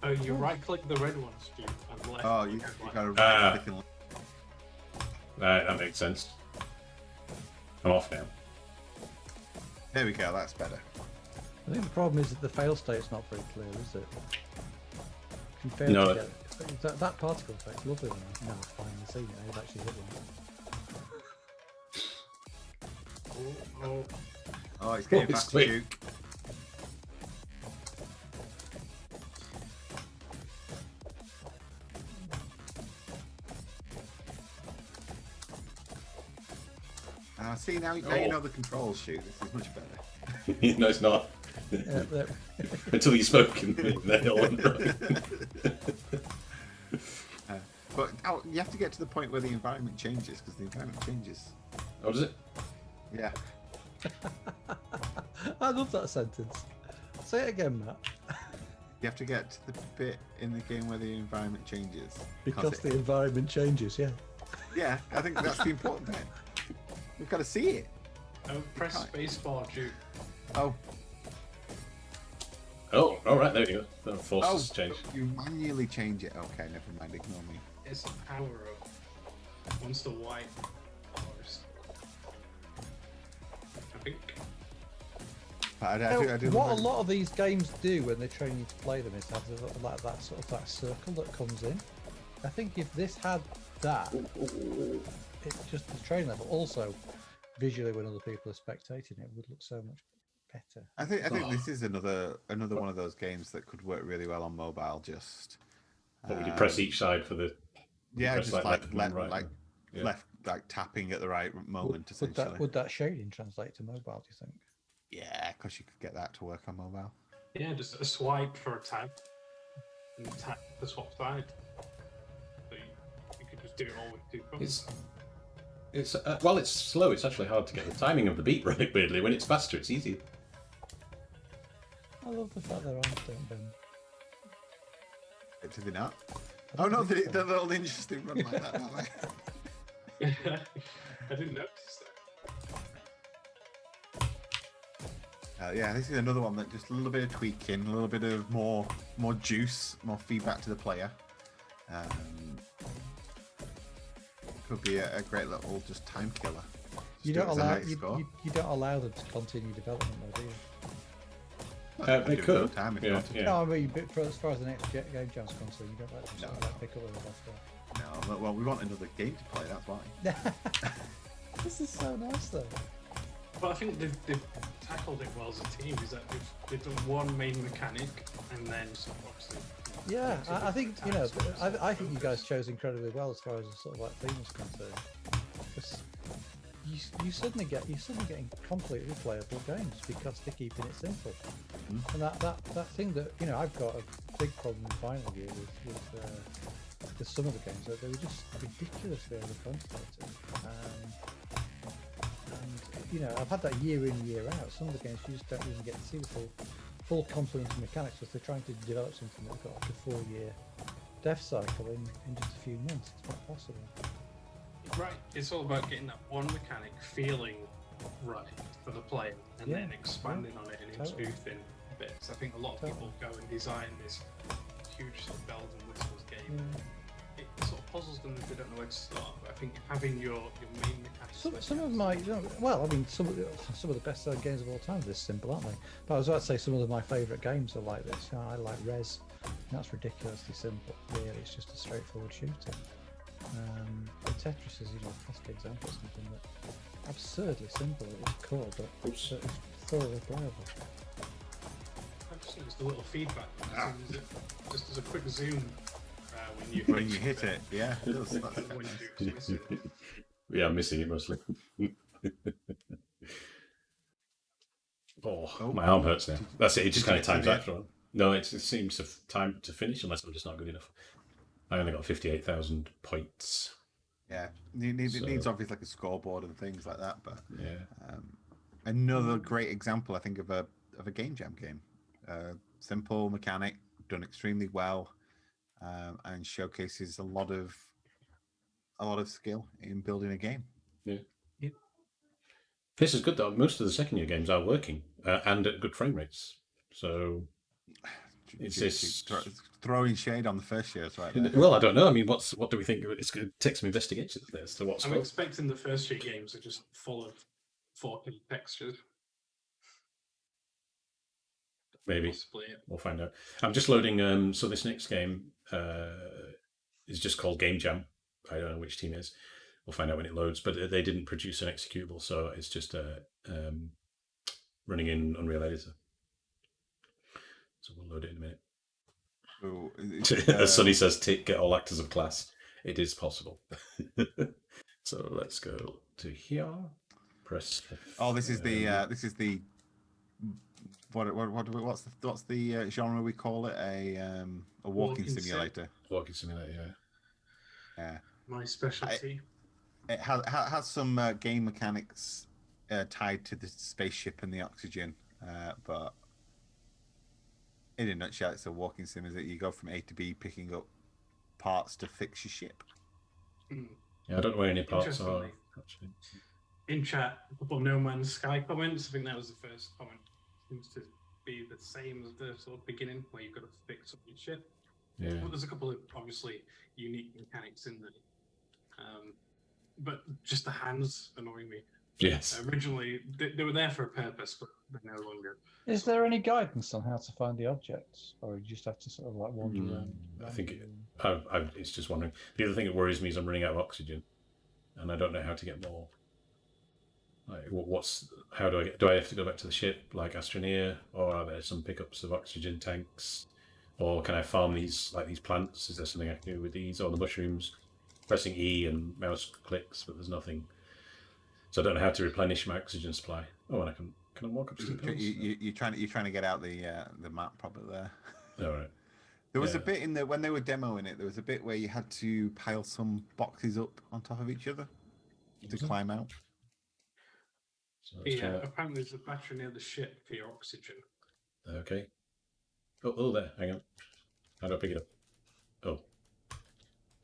Oh, you right-click the red ones, Stu, and left. Oh, you got to right click and. That makes sense. I'm off now. There we go. That's better. I think the problem is that the fail state's not very clear, is it? You fail No. to get that particle effect's lovely when I've now finally seen it. I've actually hit one. Oh, it's getting back to quick. Duke. See, now you know the controls, Shoot. This is much better. No, it's not. Until you spoke and then all went right. But you have to get to the point where the environment changes, because the environment changes. Oh, does it? Yeah. I love that sentence. Say it again, Matt. You have to get to the bit in the game where the environment changes. Because the environment changes, yeah. Yeah, I think that's the important bit. We've got to see it. Oh, press spacebar, Duke. Oh. Oh, all right, there you go. The forces change. You manually change it. Okay, never mind. Ignore me. It's a power up. Once the white powers. I think. But I do what a lot of these games do when they train you to play them is have like that sort of that circle that comes in. I think if this had that, it's just the training level. Also, visually, when other people are spectating, it would look so much better. I think this is another one of those games that could work really well on mobile. Just. What would you press each side for the? Yeah, just like left, right, left, like tapping at the right moment. Essentially. Would that shading translate to mobile? Do you think? Yeah, because you could get that to work on mobile. Yeah, just a swipe for a tab, and tap the swap side. So you could just do it all with two thumbs. It's while it's slow, it's actually hard to get the timing of the beat right. Weirdly, when it's faster, it's easy. I love the fact their arms don't bend. Do they not? Oh no, they're all interesting run like that, aren't they? I didn't notice that. Yeah, this is another one that just a little bit of tweaking, a little bit of more juice, more feedback to the player. Could be a great little just time killer. You don't allow them to continue development, though, do you? They could. Yeah. No, I mean, as far as the next game jam's concerned, you don't let them sort of like pick up where they left off. No, well, we want another game to play. That's why. This is so nice, though. But I think they've tackled it well as a team. Is that they've done one main mechanic and then obviously. Yeah, I think I think you guys chose incredibly well as far as the sort of like theme is concerned. Because you suddenly getting completely playable games because they're keeping it simple. And that thing that I've got a big problem in final year with some of the games that they were just ridiculously overcomplicated. And I've had that year in, year out. Some of the games you just don't even get to see the full complement of mechanics because they're trying to develop something that's got like a 4-year dev cycle in just a few months. It's not possible. Right, it's all about getting that one mechanic feeling right for the player and then expanding on it and smoothing bits. I think a lot of people go and design this huge sort of bells and whistles game. It sort of puzzles them if they don't know where to start. But I think having your main mechanics. Some of my, well, I mean, some of the best-selling games of all time are this simple, aren't they? But I was about to say some of my favourite games are like this. I like Rez. That's ridiculously simple. Really, it's just a straightforward shooter. But Tetris is a classic example of something that absurdly simple at its core, but it's thoroughly playable. I just think it's the little feedback. Just as a quick zoom when you hit it. Yeah, it does. Yeah, I'm missing it mostly. My arm hurts now. That's it. It just kind of times out for one. No, it seems time to finish unless I'm just not good enough. I only got 58,000 points. Yeah, it needs obviously like a scoreboard and things like that. But yeah, another great example, I think, of a game jam game. Simple mechanic, done extremely well, and showcases a lot of skill in building a game. Yeah. This is good though. Most of the second year games are working and at good frame rates. So it's throwing shade on the first year, right? Well, I don't know. I mean, what do we think? It's going to take some investigation of this. So what's I'm expecting the first year games are just full of 4K textures. Maybe we'll find out. I'm just loading. So this next game is just called Game Jam. I don't know which team it is. We'll find out when it loads. But they didn't produce an executable, so it's just running in Unreal Editor. So we'll load it in a minute. As Sonny says, get all actors of class. It is possible. So let's go to here. Press. This is the. What's the genre we call it? A walking simulator. Walking simulator, yeah. My specialty. It has some game mechanics tied to the spaceship and the oxygen, but in a nutshell, it's a walking sim. Is that you go from A to B, picking up parts to fix your ship. Yeah, I don't know where any parts are. Actually. In chat, a couple of No Man's Sky comments. I think that was the first comment. Seems to be the same as the sort of beginning, where you've got to fix up your ship. Yeah. Well, there's a couple of obviously unique mechanics in there, but just the hands annoying me. Yes. Originally, they were there for a purpose, but they're no longer. Is there any guidance on how to find the objects, or you just have to sort of like wander around? I think it's just wondering. The other thing that worries me is I'm running out of oxygen, and I don't know how to get more. Like, how do I have to go back to the ship like Astroneer, or are there some pickups of oxygen tanks, or can I farm these plants? Is there something I can do with these, or the mushrooms? Pressing E and mouse clicks, but there's nothing. So I don't know how to replenish my oxygen supply. Oh, and can I walk up to the pills? You're trying to get out the map probably there. All right. There was a bit in there when they were demoing it. There was a bit where you had to pile some boxes up on top of each other to climb out. So apparently there's a battery near the ship for your oxygen. Okay. Oh, there. Hang on. How do I pick it up? Oh,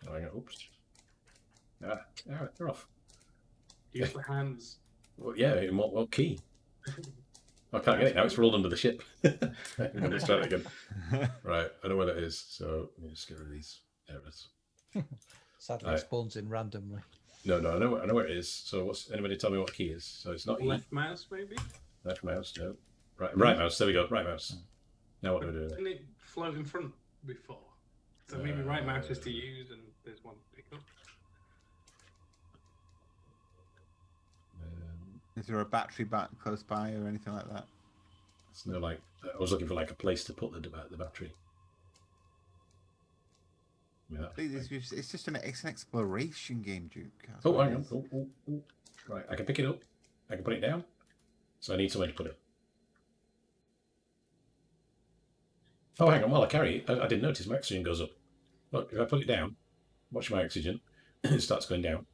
hang on. Oops. They're off. Use the hands. Well, yeah. In what key? I can't get it now. It's rolled under the ship. Let's try it again. Right. I know where that is. So let me just get rid of these. There it is. Sadly, it spawns in randomly. No. I know where it is. So anybody tell me what key is? So it's not left mouse, maybe. Left mouse. No. Right mouse. There we go. Right mouse. Now what do we do? Didn't it float in front before? So maybe right mouse is to use, and there's one to pick up. Is there a battery back close by or anything like that? It's no I was looking for like a place to put the battery. Yeah. It's just an exploration game, Duke. Oh, hang on. Oh. Right, I can pick it up. I can put it down. So I need somewhere to put it. Oh, hang on. While I carry it, I didn't notice my oxygen goes up. Look, if I put it down, watch my oxygen, it starts going down.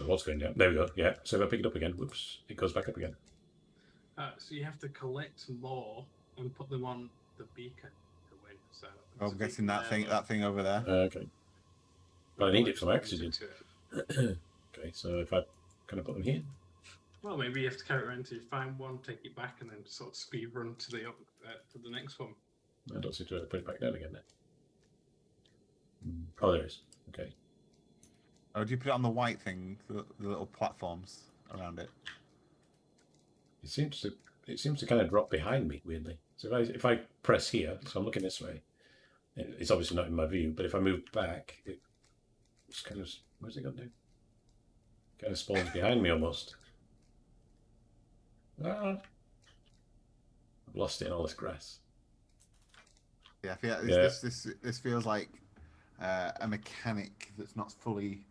It was going down. There we go. Yeah. So if I pick it up again, whoops, it goes back up again. So you have to collect more and put them on the beacon to win. So I'm guessing that thing over there. Okay. But I need it for my oxygen. Okay. So can I put them here? Well, maybe you have to carry it around until you find one, take it back, and then sort of speed run to the next one. I don't seem to put it back down again then. Oh, there is. Okay. Oh, do you put it on the white thing, the little platforms around it? It seems to kind of drop behind me weirdly. So if I press here, so I'm looking this way, it's obviously not in my view. But if I move back, it's kind of, where's it gone to? Kind of spawns behind me almost. Ah, I've lost it in all this grass. Yeah, I feel like this feels like a mechanic that's not fully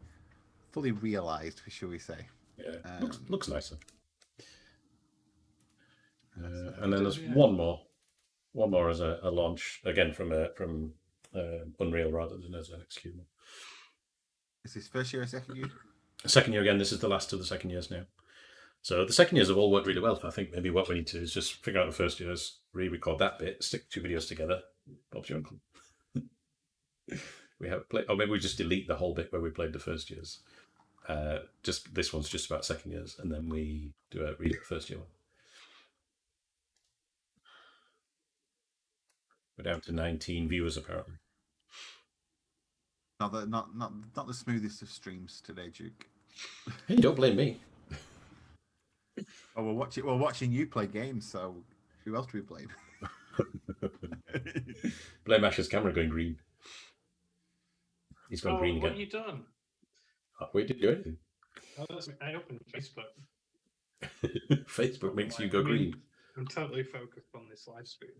realised, shall we say? Yeah, looks nicer. And then there's one more as a launch again from Unreal rather than as an executable. Is this first year or second year? Second year again. This is the last of the second years now. So the second years have all worked really well. I think maybe what we need to do is just figure out the first years, re-record that bit, stick 2 videos together. Bob's your uncle. We have played, or maybe we just delete the whole bit where we played the first years. Just this one's just about second years, and then we do a read the first year one. We're down to 19 viewers apparently. Not the smoothest of streams today, Duke. Hey, don't blame me. Oh, we're watching you play games. So who else do we blame? Blame Ash's camera going green. He's gone green again. What have you done? Oh, we didn't do anything. I opened Facebook. Facebook makes you go green. I'm totally focused on this live stream.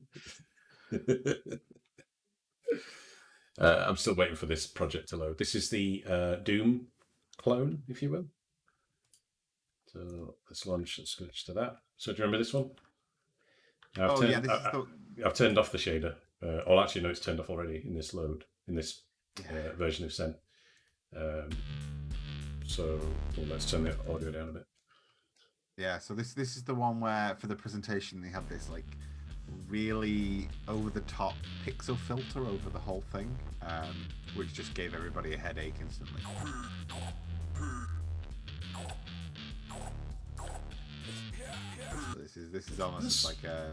I'm still waiting for this project to load. This is the Doom clone, if you will. So let's switch to that. So do you remember this one? I've turned off the shader. Or actually, no, it's turned off already in this load, in this version of sent. So let's turn the audio down a bit. Yeah, so this is the one where for the presentation they had this like really over the top pixel filter over the whole thing, which just gave everybody a headache instantly. So this is almost like a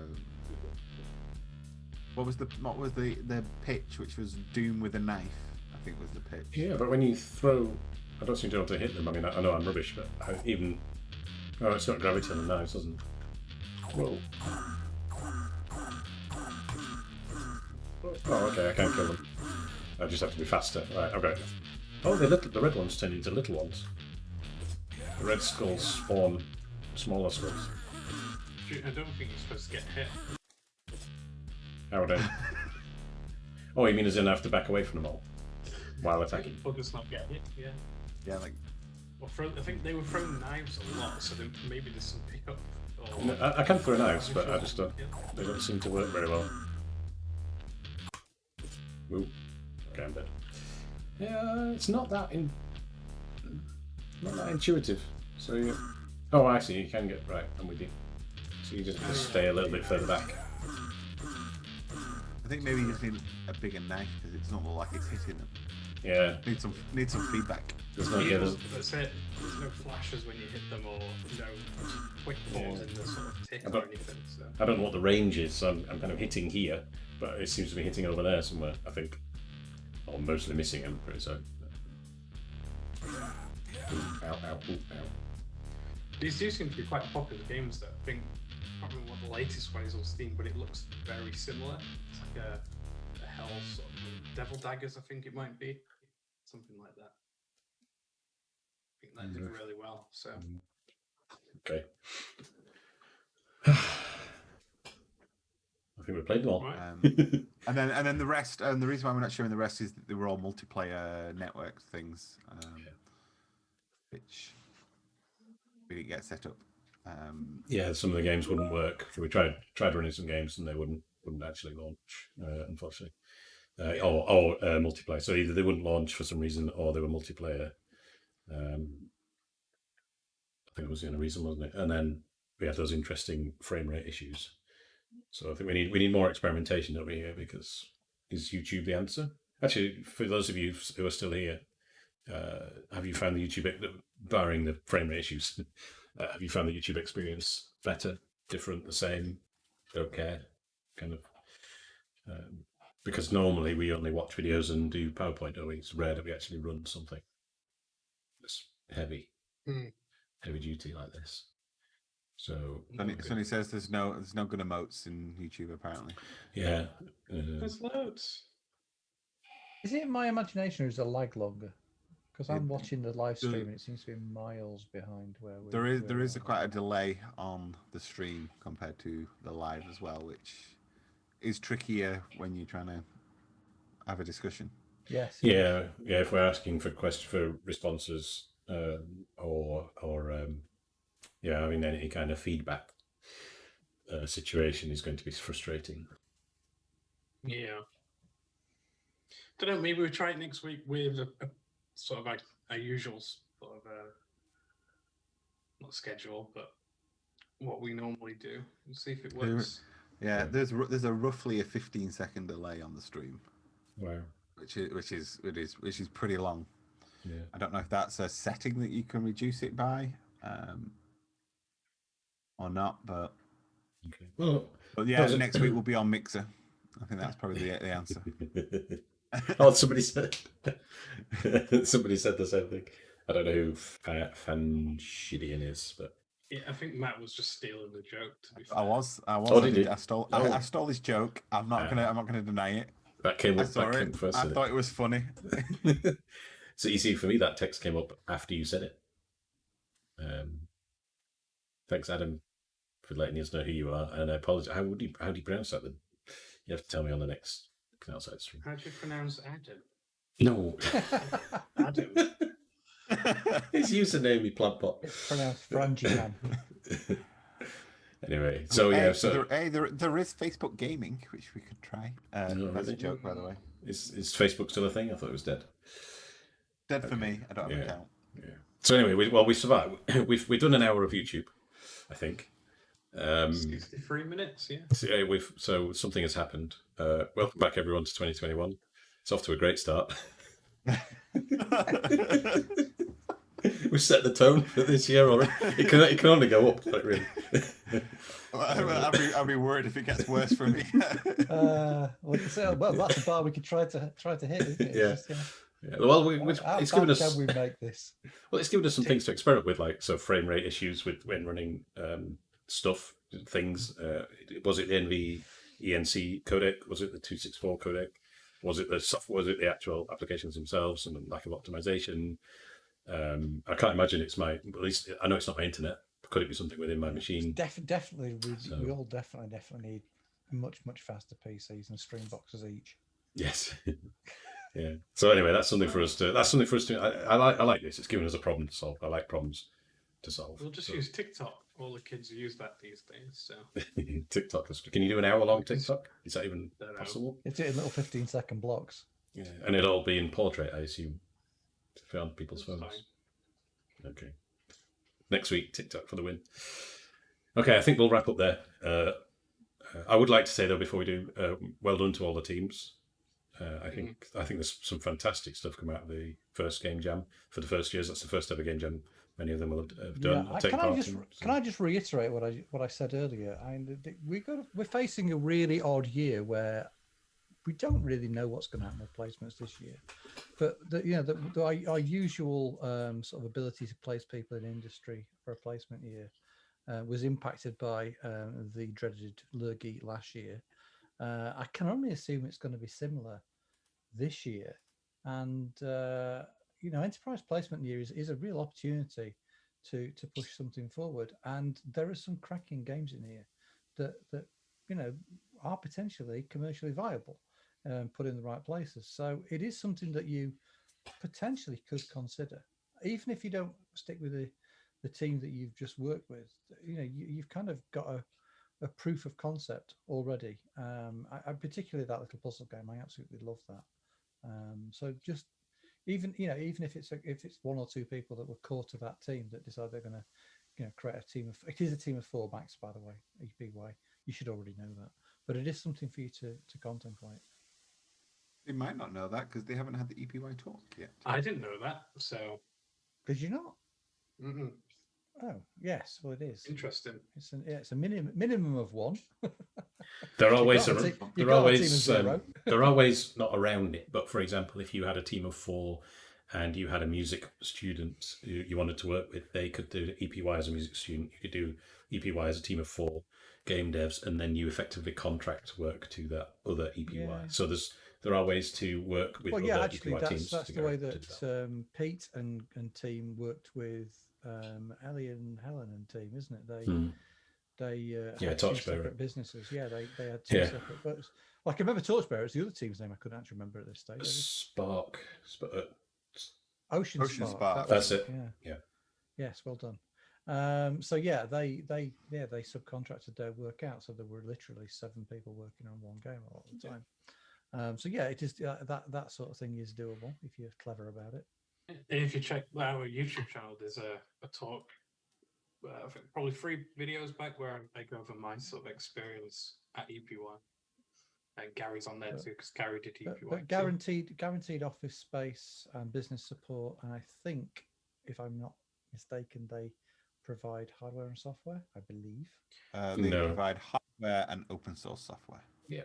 what was the pitch, which was Doom with a knife, I think was the pitch. Yeah, but when you throw, I don't seem to be able to hit them. I mean, I know I'm rubbish, but it's got gravity on the knives, doesn't it? Whoa. Oh, okay, I can't kill them. I just have to be faster. Right, okay. Oh, the red ones turn into little ones. The red skulls spawn smaller skulls. I don't think you're supposed to get hit. How would I? Oh, you mean as in I have to back away from them all while attacking? Or just not get hit, yeah. Yeah, like. Well, I think they were throwing knives a lot, so maybe there's some pickup. No, I can throw knives, but I just don't. They don't seem to work very well. Ooh, okay, I'm dead. Yeah, it's not that intuitive. So you. Oh, actually, you can get right. I'm with you. So you just stay a little bit further back. I think maybe you just need a bigger knife because it doesn't look like it's hitting them. Yeah. Need some feedback. That's it. There's no flashes when you hit them, or no quick pause in the sort of tick or anything. So. I don't know what the range is, so I'm kind of hitting here, but it seems to be hitting over there somewhere, I think. Or mostly missing, I'm pretty certain. Ow, ow, ow. These do seem to be quite popular games, though. I think, I can't remember what the latest one is on Steam, but it looks very similar. It's like a hell sort of Devil Daggers, I think it might be. Something like that. I think that did really well. So. Okay. I think we played them all. Right. and then the rest. And the reason why we're not showing the rest is that they were all multiplayer network things, which we didn't get set up. Yeah, some of the games wouldn't work. We tried running some games and they wouldn't actually launch, unfortunately. Or multiplayer. So either they wouldn't launch for some reason, or they were multiplayer. I think it was the only reason, wasn't it? And then we had those interesting frame rate issues. So I think we need more experimentation, don't we, here? Because is YouTube the answer? Actually, for those of you who are still here, have you found the YouTube, barring the frame rate issues, have you found the YouTube experience better, different, the same? Don't care, kind of. Because normally we only watch videos and do PowerPoint, don't we? It's rare that we actually run something that's heavy duty like this. So Sonny says there's no good emotes in YouTube apparently. Yeah. There's loads. Is it in my imagination or is the lag longer? Because I'm watching the live stream and it seems to be miles behind where we. There is quite a delay on the stream compared to the live as well, which is trickier when you're trying to have a discussion. Yes. Yeah. If we're asking for responses, any kind of feedback situation is going to be frustrating. Yeah. Don't know. Maybe we try it next week with a sort of like a usual sort of not schedule, but what we normally do. We'll see if it works. Yeah, there's a roughly a 15-second delay on the stream. Wow. Which is pretty long. Yeah. I don't know if that's a setting that you can reduce it by, or not. But okay. Well, next week we'll be on Mixer. I think that's probably the answer. Oh, somebody said the same thing. I don't know who Fanshidian is, but yeah, I think Matt was just stealing the joke. To be fair. I was. Oh, did you? I stole his joke. I'm not gonna deny it. That came up. I thought it was funny. So you see, for me, that text came up after you said it. Thanks, Adam, for letting us know who you are, and I apologize. How do you pronounce that? Then you have to tell me on the next outside stream. How do you pronounce Adam? No, Adam. His username, he plant pot. It's pronounced Frangiman. Anyway, so yeah, there is Facebook gaming, which we could try. That's a joke, by the way. Is Facebook still a thing? I thought it was dead. Dead for me. I don't have an account. Yeah. So anyway, we survived. We've done an hour of YouTube, I think. 63 minutes, yeah. So something has happened. Welcome back, everyone, to 2021. It's off to a great start. We've set the tone for this year already. It can only go up, like, really. I'll be worried if it gets worse for me. Well, that's a bar we could try to hit, isn't it? Yeah. Yeah. Well, it's given us. Can we make this? Well, it's given us some things to experiment with, like frame rate issues when running things. Was it the NVENC codec? Was it the 264 codec? Was it the software? Was it the actual applications themselves and lack of optimization? I can't imagine it's at least I know it's not my internet. Could it be something within my machine? Definitely, we all definitely need much faster PCs and stream boxes each. Yes. Yeah. So anyway, that's something for us to. I like this. It's given us a problem to solve. I like problems to solve. We'll just use TikTok. All the kids use that these days. So TikTok. Can you do an hour-long TikTok? Is that even possible? It's in little 15-second blocks. Yeah, and it'll all be in portrait, I assume, on people's phones. Fine. Okay. Next week, TikTok for the win. Okay, I think we'll wrap up there. I would like to say though, before we do, well done to all the teams. I think there's some fantastic stuff come out of the first game jam for the first years. That's the first ever game jam many of them will have done. Yeah. Can I just reiterate what I said earlier? We're facing a really odd year where we don't really know what's going to happen with placements this year. But our usual sort of ability to place people in industry for a placement year was impacted by the dreaded Lurgy last year. I can only assume it's going to be similar this year. And enterprise placement year is a real opportunity to push something forward. And there are some cracking games in here that are potentially commercially viable, put in the right places. So it is something that you potentially could consider, even if you don't stick with the team that you've just worked with. You've kind of got a proof of concept already. I particularly that little puzzle game. I absolutely love that. So just even if it's one or two people that were core to that team that decide they're going to create a team of. It is a team of 4 max, by the way. EPY. You should already know that, but it is something for you to contemplate. They might not know that because they haven't had the EPY talk yet. I didn't know that, so. Did you not? Mm-mm. Oh yes, well it is. Interesting. It's a minimum of one. There are ways. You've got a team of zero. There are ways not around it. But for example, if you had a team of 4 and you had a music student you wanted to work with, they could do EPY as a music student. You could do EPY as a team of 4 game devs, and then you effectively contract work to that other EPY. Yeah. So there are ways to work with other actually, EPY teams. that's the way that Pete and team worked with Ellie and Helen and team, isn't it? They had 2 separate businesses. Yeah, they had 2 separate. But like I remember Torchbearer. It's the other team's name I couldn't actually remember at this stage. Spark. Ocean Spark. That's it. Yeah. Yes, well done. So yeah, they subcontracted their work out. So there were literally 7 people working on one game a lot of the time. So yeah, it is that sort of thing is doable if you're clever about it. And if you check our YouTube channel, there's a talk, I think probably 3 videos back, where I go over my sort of experience at EPY. And Gary's on there too, because Gary did EPY. But guaranteed office space and business support, and I think, if I'm not mistaken, they provide hardware and software, I believe. They provide hardware and open source software. Yeah.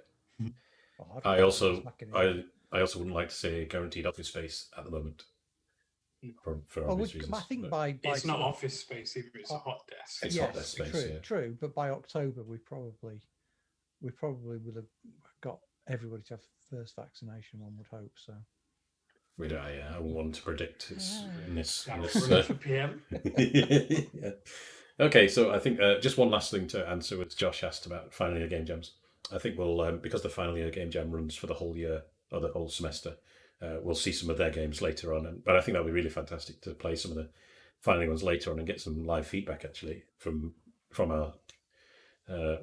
Well, I also wouldn't like to say guaranteed office space at the moment. For obvious reasons. I think by it's not office space either; it's a hot desk. It's hot desk space. True. But by October, we probably would have got everybody to have first vaccination. One would hope so. We don't. I want to predict it's in this. For PM. Yeah. Okay, so I think just one last thing to answer, what Josh asked about final year game jams. I think we'll because the final year game jam runs for the whole year or the whole semester. We'll see some of their games later on, but I think that would be really fantastic to play some of the final ones later on and get some live feedback actually from our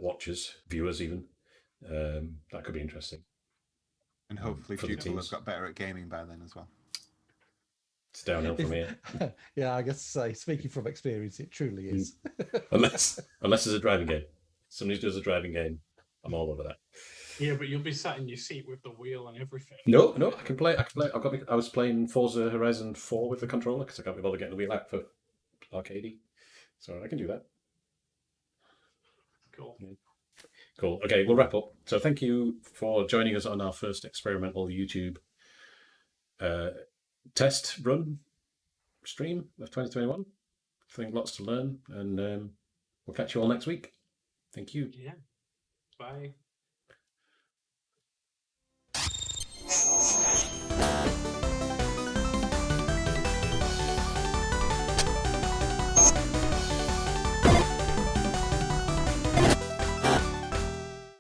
watchers, viewers even. That could be interesting. And hopefully people have got better at gaming by then as well. It's downhill from here. Yeah, I guess to say, speaking from experience, it truly is. unless there's a driving game. Somebody does a driving game, I'm all over that. Yeah, but you'll be sat in your seat with the wheel and everything. No, I can play. I was playing Forza Horizon 4 with the controller because I can't be bothered getting the wheel out for arcade. So I can do that. Cool. Yeah. Cool. Okay, we'll wrap up. So thank you for joining us on our first experimental YouTube test run stream of 2021. I think lots to learn, and we'll catch you all next week. Thank you. Yeah. Bye.